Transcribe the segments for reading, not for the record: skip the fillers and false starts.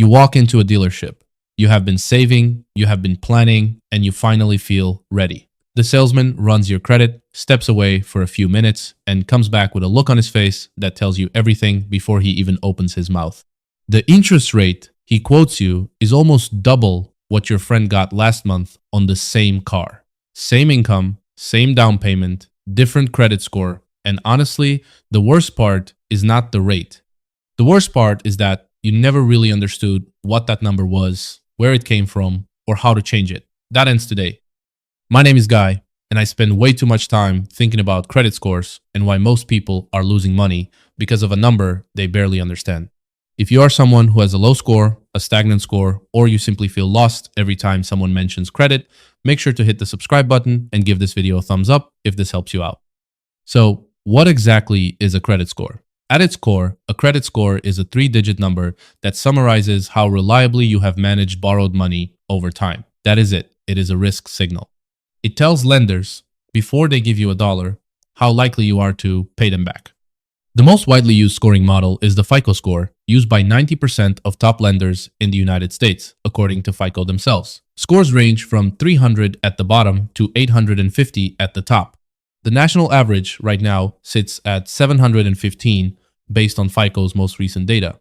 You walk into a dealership. You have been saving, you have been planning, and you finally feel ready. The salesman runs your credit, steps away for a few minutes, and comes back with a look on his face that tells you everything before he even opens his mouth. The interest rate he quotes you is almost double what your friend got last month on the same car. Same income, same down payment, different credit score, and honestly, the worst part is not the rate. The worst part is that you never really understood what that number was, where it came from, or how to change it. That ends today. My name is Guy, and I spend way too much time thinking about credit scores and why most people are losing money because of a number they barely understand. If you are someone who has a low score, a stagnant score, or you simply feel lost every time someone mentions credit, make sure to hit the subscribe button and give this video a thumbs up if this helps you out. So, what exactly is a credit score? At its core, a credit score is a 3-digit number that summarizes how reliably you have managed borrowed money over time. That is it. It is a risk signal. It tells lenders, before they give you $1, how likely you are to pay them back. The most widely used scoring model is the FICO score, used by 90% of top lenders in the United States, according to FICO themselves. Scores range from 300 at the bottom to 850 at the top. The national average right now sits at 715 based on FICO's most recent data.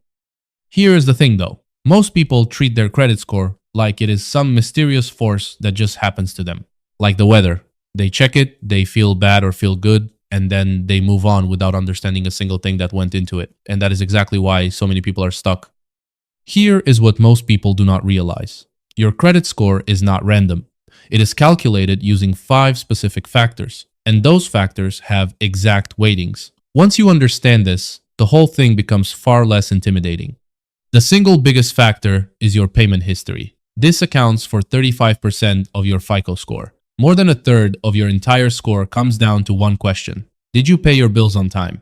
Here is the thing though. Most people treat their credit score like it is some mysterious force that just happens to them. Like the weather. They check it, they feel bad or feel good, and then they move on without understanding a single thing that went into it. And that is exactly why so many people are stuck. Here is what most people do not realize. Your credit score is not random. It is calculated using 5 specific factors, and those factors have exact weightings. Once you understand this, the whole thing becomes far less intimidating. The single biggest factor is your payment history. This accounts for 35% of your FICO score. More than a third of your entire score comes down to one question. Did you pay your bills on time?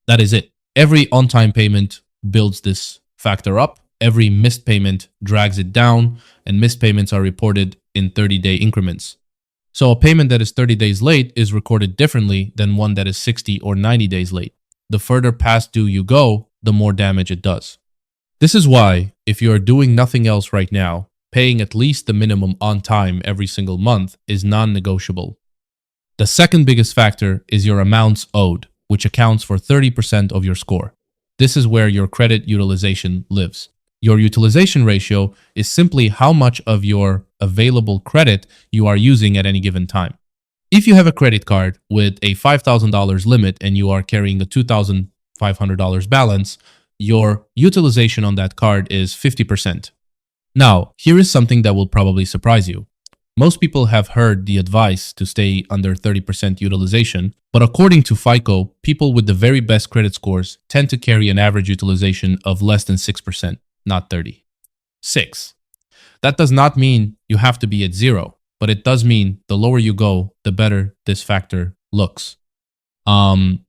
That is it. Every on-time payment builds this factor up. Every missed payment drags it down, and missed payments are reported in 30-day increments. So a payment that is 30 days late is recorded differently than one that is 60 or 90 days late. The further past due you go, the more damage it does. This is why, if you are doing nothing else right now, paying at least the minimum on time every single month is non-negotiable. The second biggest factor is your amounts owed, which accounts for 30% of your score. This is where your credit utilization lives. Your utilization ratio is simply how much of your available credit you are using at any given time. If you have a credit card with a $5,000 limit and you are carrying a $2,500 balance, your utilization on that card is 50%. Now, here is something that will probably surprise you. Most people have heard the advice to stay under 30% utilization, but according to FICO, people with the very best credit scores tend to carry an average utilization of less than 6%, not 30. 6. That does not mean you have to be at 0, but it does mean the lower you go, the better this factor looks. And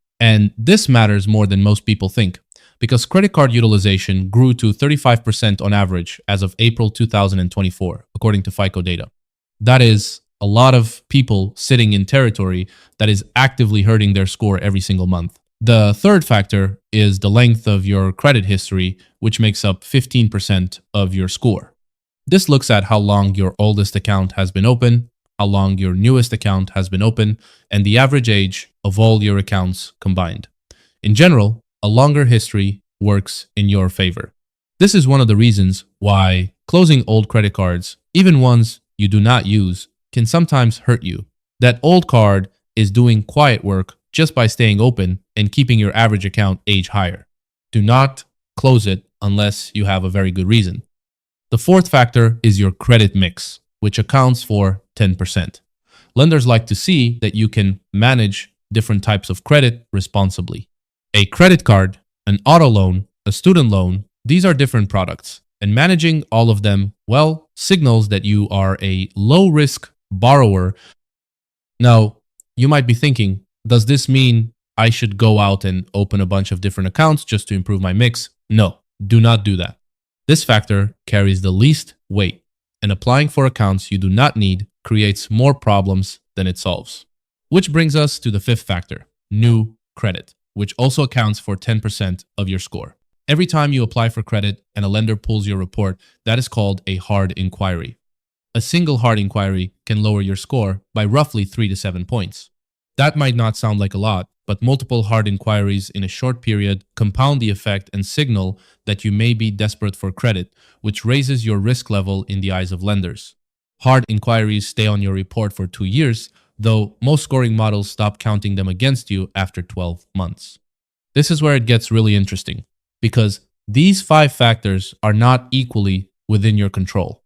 this matters more than most people think, because credit card utilization grew to 35% on average as of April 2024, according to FICO data. That is a lot of people sitting in territory that is actively hurting their score every single month. The third factor is the length of your credit history, which makes up 15% of your score. This looks at how long your oldest account has been open, how long your newest account has been open, and the average age of all your accounts combined. In general, a longer history works in your favor. This is one of the reasons why closing old credit cards, even ones you do not use, can sometimes hurt you. That old card is doing quiet work just by staying open and keeping your average account age higher. Do not close it unless you have a very good reason. The fourth factor is your credit mix, which accounts for 10%. Lenders like to see that you can manage different types of credit responsibly. A credit card, an auto loan, a student loan, these are different products, and managing all of them well signals that you are a low-risk borrower. Now, you might be thinking, does this mean I should go out and open a bunch of different accounts just to improve my mix? No, do not do that. This factor carries the least weight, and applying for accounts you do not need creates more problems than it solves. Which brings us to the fifth factor, new credit, which also accounts for 10% of your score. Every time you apply for credit and a lender pulls your report, that is called a hard inquiry. A single hard inquiry can lower your score by roughly 3 to 7 points. That might not sound like a lot, but multiple hard inquiries in a short period compound the effect and signal that you may be desperate for credit, which raises your risk level in the eyes of lenders. Hard inquiries stay on your report for 2 years, though most scoring models stop counting them against you after 12 months. This is where it gets really interesting, because these 5 factors are not equally within your control.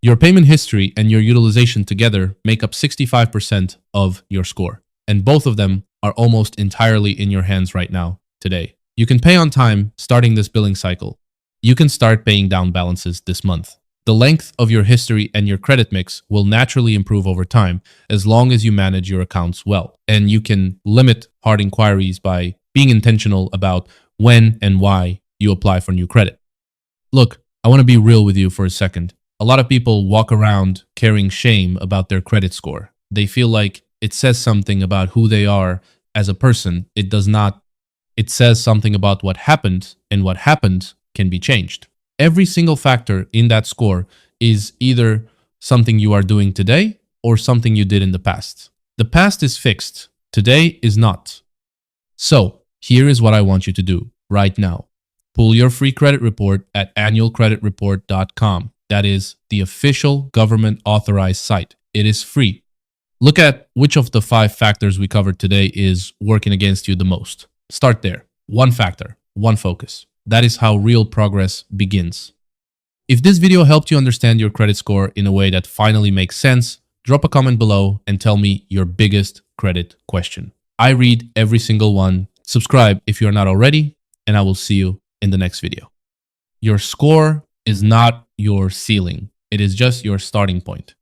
Your payment history and your utilization together make up 65% of your score, and both of them are almost entirely in your hands right now, today. You can pay on time starting this billing cycle. You can start paying down balances this month. The length of your history and your credit mix will naturally improve over time as long as you manage your accounts well. And you can limit hard inquiries by being intentional about when and why you apply for new credit. Look, I want to be real with you for a second. A lot of people walk around carrying shame about their credit score. They feel like it says something about who they are as a person. It does not. It says something about what happened, and what happened can be changed. Every single factor in that score is either something you are doing today or something you did in the past. The past is fixed. Today is not. So, here is what I want you to do right now. Pull your free credit report at annualcreditreport.com. That is the official government authorized site. It is free. Look at which of the 5 factors we covered today is working against you the most. Start there. One factor, one focus. That is how real progress begins. If this video helped you understand your credit score in a way that finally makes sense, drop a comment below and tell me your biggest credit question. I read every single one. Subscribe if you're not already, and I will see you in the next video. Your score is not your ceiling. It is just your starting point.